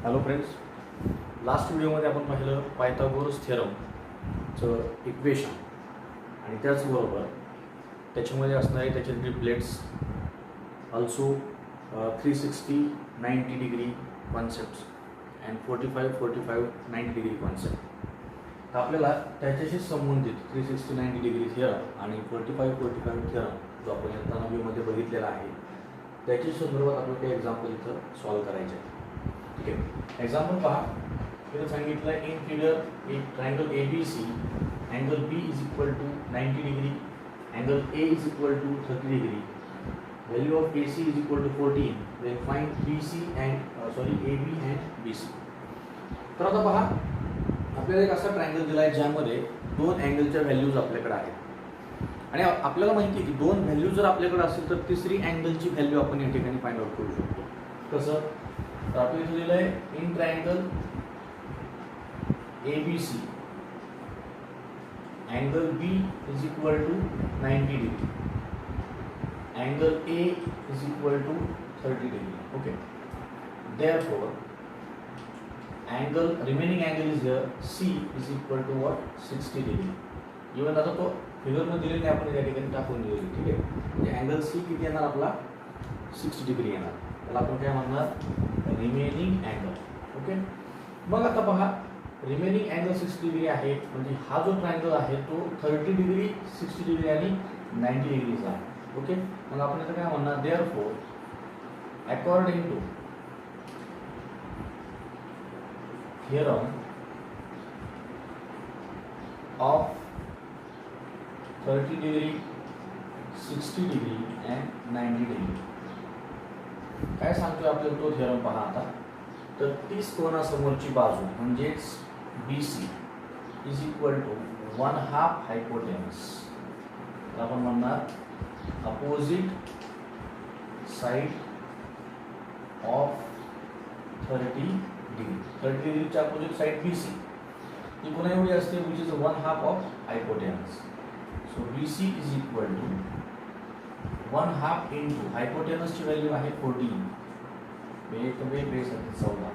Hello friends, last व्हिडिओमध्ये आपण पाहिलं पायथागोरस थेरमचं इक्वेशन आणि त्याचबरोबर त्याच्यामध्ये असणारे त्याचे triplets also 360 90 degree concepts and 45 45 90 degree concept. तर आपल्याला त्याच्याशी संबंधित 360 90 डिग्री थिअरम आणि 45 45 थिअरम जो आपण आता व्ह्यूमध्ये बघितलेला आहे त्याच्या संदर्भात आपल्याला काही एक्झाम्पल इथं सॉल्व्ह करायचे आहे. ठीक आहे, एक्झाम्पल पहा. इथं सांगितलं आहे इन फिगर एक triangle A B C, angle B is equal to 90 degree, angle A is equal to 30 degree, value of A C is equal to 14, then find B C and A B and B C. तर आता पहा, आपल्याला एक असा triangle दिला आहे ज्यामध्ये दोन अँगलच्या व्हॅल्यूज आपल्याकडे आहेत आणि आपल्याला माहिती आहे की दोन व्हॅल्यू जर आपल्याकडे असेल तर तिसरी अँगलची व्हॅल्यू आपण या ठिकाणी फाइंड आउट करू शकतो. कसं? तर आपल्या इथे दिलं आहे in triangle A B C, angle B is equal to 90 degree, angle A is equal to 30 degree. Okay, therefore angle remaining angle is here C is equal to what 60 degree. Even आता तो figure मध्ये दिलेले आपण या ठिकाणी टाकून दिलेली. ठीक आहे, म्हणजे अँगल सी किती येणार आपला 60 डिग्री येणार. त्याला आपण काय म्हणणार रिमेनिंग अँगल. ओके, मग आता पहा रिमेनिंग अँगल 60 डिग्री आहे म्हणजे हा जो ट्रायंगल आहे तो 30 डिग्री 60 डिग्री आणि 90 डिग्रीचा आहे. ओके, मग आपण इथं काय म्हणणार therefore according to theorem of 30 degree, 60 degree and 90 degree. काय सांगतोय आपल्याला तो थिअरम पहा आता. तर 30 कोनासमोरची बाजू म्हणजेच BC is equal to 1/2 hypotenuse. आपण म्हणणार अपोजिट साइड ऑफ 30 डिग्री. 30 डिग्रीच्या अपोजिट साइड BC ही कोणा एवढी असते which is 1/2 of hypotenuse. So BC is equal to 1/2 into हायपोटेनसची व्हॅल्यू आहे 14 base 14.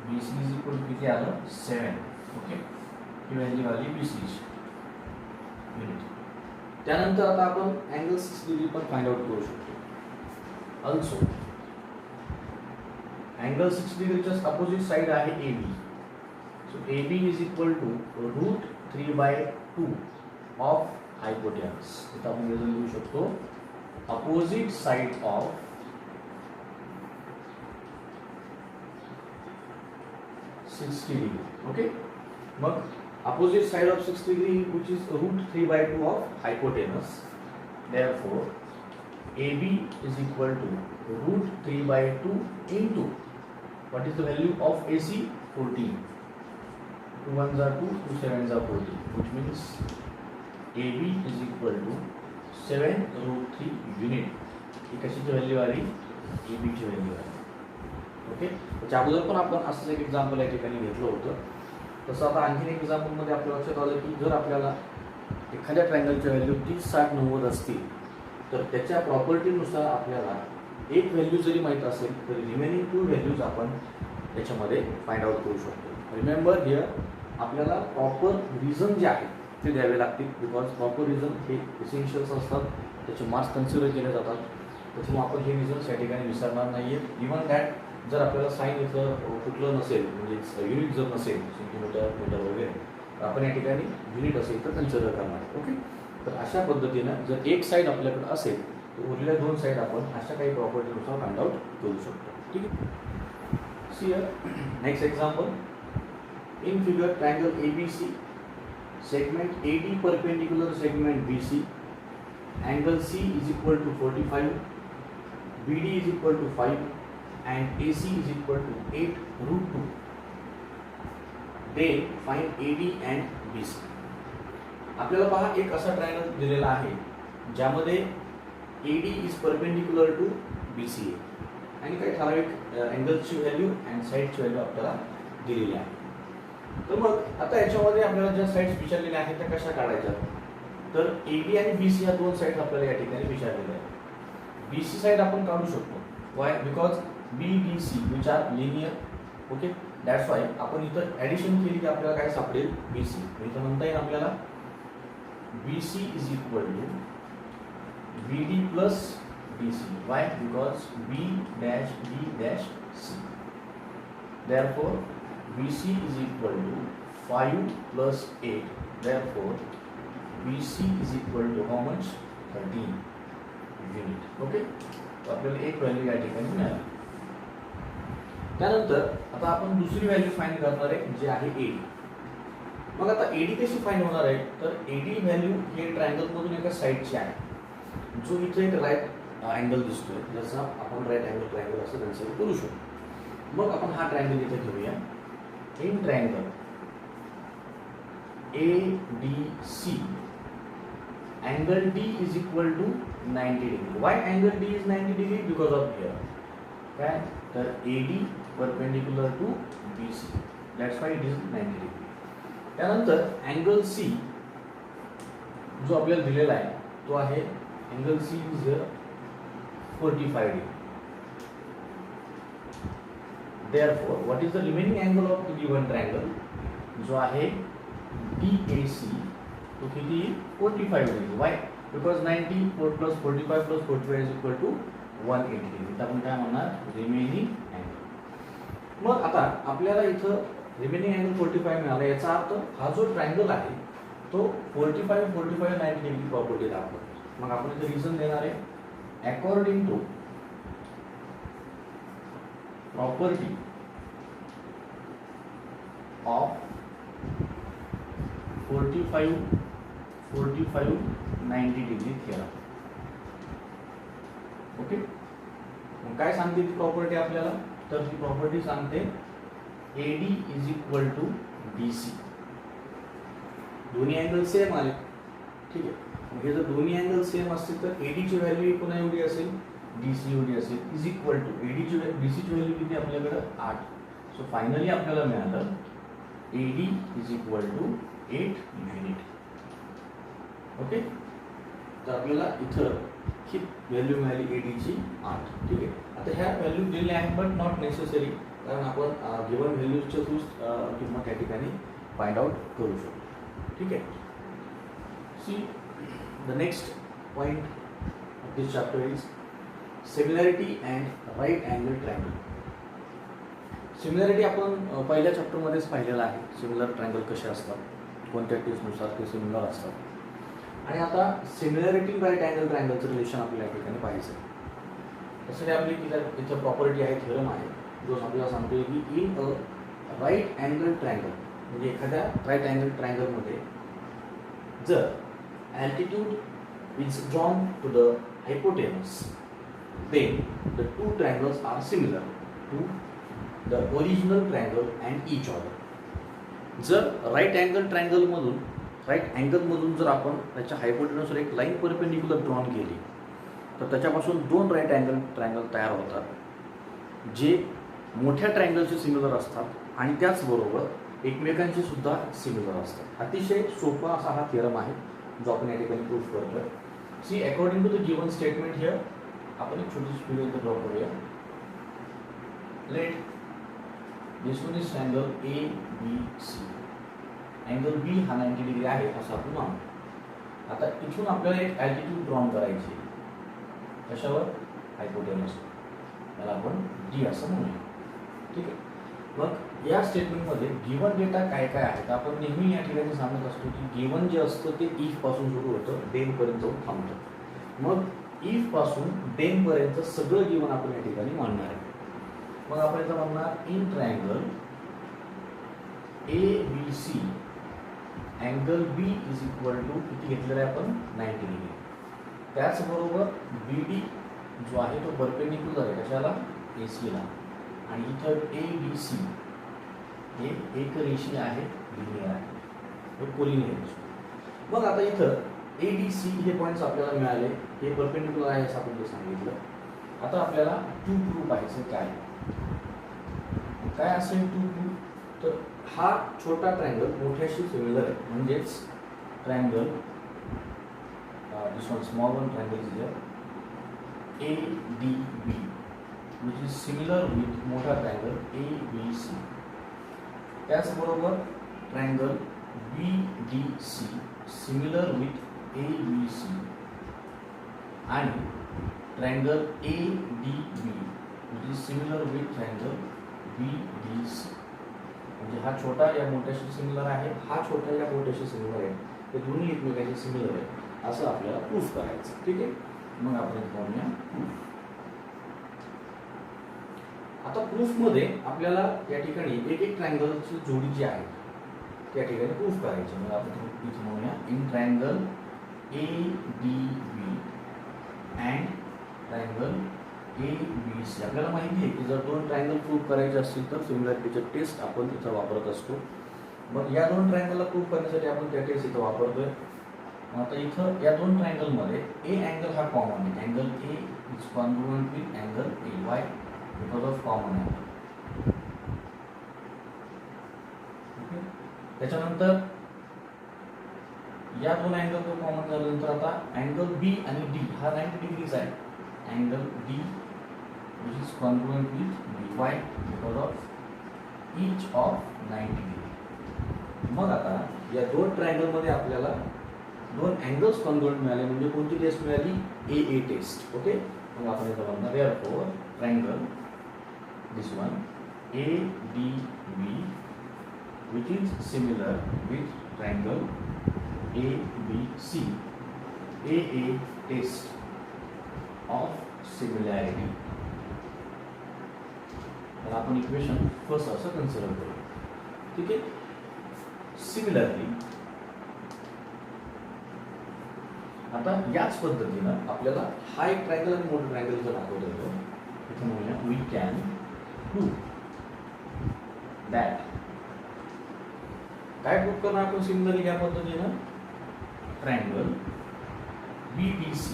BC is equal to किती आलं 7. ओके, ही व्हॅल्यू आली BC युनिट. त्यानंतर आता आपण अँगल 60 डिग्री पण फाइंड आउट करू शकतो. ऑल्सो अँगल 60 डिग्रीच्या अपोजिट साइड आहे AB. So AB is equal to √3/2 of hypotenuse. इथं आपण हे लिहू शकतो opposite side of 60 degree. Okay, मग opposite side of 60 degree which is √3/2 of hypotenuse. Therefore AB is equal to √3/2 into what is the value of AC 14. 2 1s are 2, 2 7s are 14, which means AB is equal to 7√3 unit. ही कशाची value आली AB ची value आली. Okay, त्याच्या अगोदर पण आपण असं एक एक्झाम्पल या ठिकाणी घेतलं होतं. तसं आता आणखीन एक एक्झाम्पलमध्ये आपल्या लक्षात आलं की जर आपल्याला एखाद्या ट्रायंगलच्या व्हॅल्यू 30 60 90 असतील तर त्याच्या प्रॉपर्टीनुसार आपल्याला एक व्हॅल्यू जरी माहीत असेल तर रिमेनिंग 2 व्हॅल्यूज आपण त्याच्यामध्ये फाइंड आउट करू शकतो. रिमेंबर हिअर आपल्याला प्रॉपर रिझन जे आहे ते द्यावे लागतील बिकॉज प्रॉपर रिझन हे इसेन्शियल्स असतात, त्याचे मार्क्स कन्सिडर केले जातात. त्याच्यामुळे आपण हे रिझन्स या ठिकाणी विसरणार नाही आहेत. इव्हन दॅट जर आपल्याला साईन इथं कुठलं नसेल म्हणजे युनिट जर नसेल सेंटीमीटर मीटर वगैरे तर आपण या ठिकाणी युनिट असेल तर कन्सिडर करणार. ओके, तर अशा पद्धतीनं जर एक साइड आपल्याकडे असेल तर उरलेल्या 2 साइड आपण अशा काही प्रॉपर्टीनुसार फाइंड आउट करू शकतो. ठीक आहे, see here next example. In figure triangle ABC, segment AD perpendicular segment BC, angle C is equal to 45, BD is equal to 5 and AC is equal to 8√2. They find AD and BC. आपल्याला पहा एक असा triangle दिलेला आहे ज्यामध्ये AD is perpendicular to BC आणि काही ठराविक अँगलची व्हॅल्यू अँड साईडची व्हॅल्यू आपल्याला दिलेली आहे. तर मग आता याच्यामध्ये आपल्याला ज्या साईड्स विचारलेल्या आहेत त्या कशा काढायच्या तर AB आणि BC या 2 साईड्स आपल्याला या ठिकाणी विचारलेल्या आहेत. BC साईड आपण काढू शकतो. Y? Because BDC which are linear okay, that's why आपण इथं ॲडिशन केली की आपल्याला काय सापडेल, बी सी. इथं म्हणता येईल आपल्याला B C is equal to B D plus D C. Why? Because B dash D dash C. Therefore, BC is equal to 5 plus 8. Therefore, BC is equal to how much? 13 unit. Okay? तो आपल्याला एक value या ठिकाणी मिळाली. त्यानंतर आता आपण दुसरी व्हॅल्यू फाइंड करणार आहे जी आहे AD. मग आता AD कशी फाइंड होणार आहे, तर AD व्हॅल्यू हे ट्रायंगल मधून एका साइडची आहे, जो इथे एक राईट अँगल दिसतोय, ज्याचा आपण राईट अँगल ट्रायंगल असं कन्सिडर करू शकतो. मग आपण हा ट्रायंगल इथे घेऊया. In triangle ADC angle D is equal to 90 degree. Why angle D is 90 degree? Because of here. Okay? तर AD perpendicular to BC. That's why it is 90 degree. त्यानंतर angle C जो आपल्याला दिलेला आहे तो आहे angle C is 45 degree. Therefore, what is the remaining angle of the given triangle? जो आहे DAC तो किती 45 degree. Why? Because 90 plus 45 plus 45 is equal to 180 degree. तर आपण काय म्हणणार रिमेनिंग अँगल. मग आता आपल्याला इथं रिमेनिंग अँगल 45 मिळाला, याचा अर्थ हा जो ट्रायंगल आहे तो 45 45 90 डिग्री प्रॉपर्टी दाखवतो. मग आपण इथे रिझन देणार आहे according to property of 45 90 degree theorem. Okay, मग काय सांगते ती प्रॉपर्टी आपल्याला, तर ती प्रॉपर्टी सांगते AD is equal to BC. दोन्ही अँगल सेम आले, ठीक आहे. मग हे जर दोन्ही अँगल सेम असतील तर AD ची व्हॅल्यू पुन्हा एवढी असेल, DC एवढी असेल, इज इक्वल टू AD ची BC ची व्हॅल्यू किती आपल्याकडे 8. सो फायनली आपल्याला मिळालं AD is equal to 8 unit. Okay, तर आपल्याला इथं ही व्हॅल्यू मिळाली AD ची 8. ठीक आहे. आता ह्या व्हॅल्यू दिलेल्या आहेत बट नॉट नेसेसरी, कारण आपण गिवन व्हॅल्यूजच्या थ्रू किंमत या ठिकाणी फाइंड आउट करू शकतो. ठीक आहे. See the next point of this chapter is similarity and right angle triangle. Similarity आपण पहिल्या चॅप्टरमध्येच पाहिलेलं आहे. सिमिलर ट्रायंगल कसे असतात, कोणत्या टेस्टनुसार ते सिमिलर असतात. आणि आता सिमिलॅरिटी राईट अँगल ट्रायंगलचं रिलेशन आपल्याला या ठिकाणी पाहायचं आहे. त्यासाठी आपली इथं प्रॉपर्टी आहे, थेरम आहे, जो आपल्याला सांगतोय की in a right angle triangle, म्हणजे एखाद्या राईट अँगल ट्रायंगलमध्ये जर altitude is drawn to the hypotenuse, then the two triangles are similar to the original triangle and each other. जर राईट अँगल ट्रायंगल मधून जर आपण त्याच्या हायपोटेनसवर एक लाईन परपेंडिक्युलर ड्रॉन केली तर त्याच्यापासून दोन राईट अँगल ट्रायंगल तयार होतात, जे मोठ्या ट्रायंगलचे सिमिलर असतात आणि त्याचबरोबर एकमेकांचे सुद्धा सिमिलर असतात. अतिशय सोपा असा हा थिअरम आहे जो आपण या ठिकाणी प्रूफ करतोय. See according to the given statement here आपण एक छोटी फिगर इथे ड्रॉ करूया. Let this one is triangle ABC. Angle B हा 90 डिग्री आहे असं आपण मानू. आता इथून आपल्याला एक ॲल्टिट्यूड ड्रॉन करायची, कशावर, हायपोटेनस, त्याला आपण D असं म्हणूया. ठीक आहे. मग या स्टेटमेंटमध्ये गिवन डेटा काय काय आहे, तर आपण नेहमी या ठिकाणी सांगत असतो की गिवन जे असतं ते इफ पासून सुरू होतं, देन पर्यंत जाऊन थांबतं. मग इफ पासून देन पर्यंत सगळं गिवन आपण या ठिकाणी मांडणार आहे. मग आपण इथं म्हणणार in triangle ABC angle B is equal to किती घेतलेलं आहे आपण 90 डिग्री. त्याचबरोबर BD जो आहे तो परपेंडिक्युलर आहे कशाला, AC ला, आणि इथं ABC हे एक रेषीय आहे, लिनियर आहे, हे कोलिनियर. मग आता इथं ADC हे पॉईंट्स आपल्याला मिळाले, हे परपेंडिक्युलर आहे असं आपण जे सांगितलं. आता आपल्याला टू प्रूफ पाहायचं काय असेल टू प्रूफ, तर हा छोटा ट्रायंगल मोठ्याशी सिमिलर आहे, म्हणजेच triangle this one small one triangle is here ADB which is similar with मोठा ट्रायंगल ABC. त्याचबरोबर triangle BDC similar with ABC आणि triangle ADB which is similar with triangle BDC. म्हणजे हा छोटा या मोठ्याशी सिमिलर आहे, हा छोटा या मोठ्याशी सिमिलर आहे, ते दोन्ही एकमेकांशी सिमिलर आहे असं आपल्याला प्रूफ करायचं. ठीक आहे, मग आपण पाहूया. आता प्रूफ मध्ये आपल्याला या ठिकाणी एक एक ट्रायंगलची जोडी जी आहे त्या ठिकाणी प्रूफ करायची. मग आपण इथे म्हणूया in triangle ADB and triangle ABC. आपल्याला माहिती आहे की जर दोन ट्रायंगल प्रूफ करायचे असतील तर सिमिलॅरिटीचे टेस्ट आपण इथं वापरत असतो. मग या दोन ट्रायंगलला प्रूफ करण्यासाठी आपण त्या टेस्ट इथं वापरतोय. आता इथं या दोन ट्रायंगलमध्ये ए अँगल हा कॉमन आहे. Angle A is congruent with angle A. Y? Because of common angle. त्याच्यानंतर या दोन अँगल तो कॉमन झाल्यानंतर आता अँगल B आणि D हा 90 डिग्रीज आहे. Angle D which is congruent with B. Why? Because of each of 90 degree. मग आता या दोन ट्रायंगल मध्ये आपल्याला दोन अँगल्स कॉन्ग्रुएंट मिळाले. म्हणजे कोणती टेस्ट मिळाली? AA taste. ओके, मग आपण इथं म्हणणार therefore triangle this one ADB which is similar with triangle ABC. AA test of similarity. तर आपण इक्वेशन फर्स्ट असं कन्सिडर करू. ठीक आहे. सिमिलरली आता याच पद्धतीनं आपल्याला हा एक ट्रायंगल आणि मोठा ट्रायंगल जर दाखवता येतो. इथे म्हणूया वी कॅन डू दॅट. काय प्रूफ करणार आपण सिमिलरली या पद्धतीनं? Triangle BDC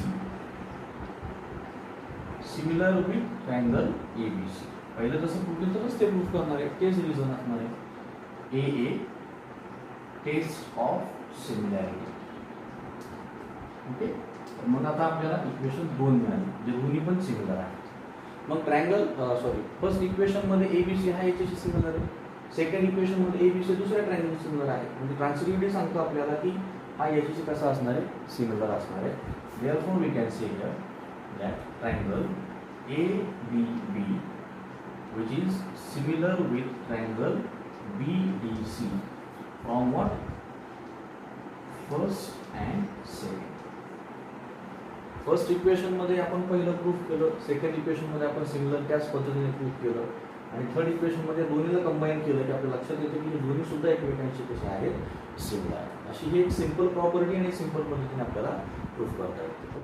similar with triangle ABC. पहिलं जसं प्रूफ केलं तरच ते प्रूफ करणार आहे, तेच रिझन असणार आहे. AA test of similarity. Okay, मग आता आपल्याला इक्वेशन 2 मिळाली जे दोन्ही पण सिमिलर आहेत. मग ट्रायंगल फर्स्ट इक्वेशन मध्ये ABC हा याच्याशी सिमिलर आहे. सेकंड इक्वेशन मध्ये ABC दुसऱ्या ट्रायंगल सिमिलर आहे. म्हणजे ट्रान्सटिव्हिटी सांगतो आपल्याला की हा याच्याशी कसा असणार आहे? सिमिलर असणार आहे. Therefore we can say here that triangle ABB which is similar with triangle BDC from what? First and second. First equation मध्ये आपण पहिलं प्रूफ केलं, सेकंड इक्वेशन मध्ये आपण सिमिलर त्याच पद्धतीने प्रूफ केलं आणि थर्ड इक्वेशन मध्ये दोन्हीला कंबाईन केलं की आपल्या लक्षात येतं की दोन्ही सुद्धा एकमेकांशी कसे आहेत? सिमिलर. अशी ही एक सिंपल प्रॉपर्टी आणि सिंपल पद्धतीने आपल्याला प्रूफ करता येते.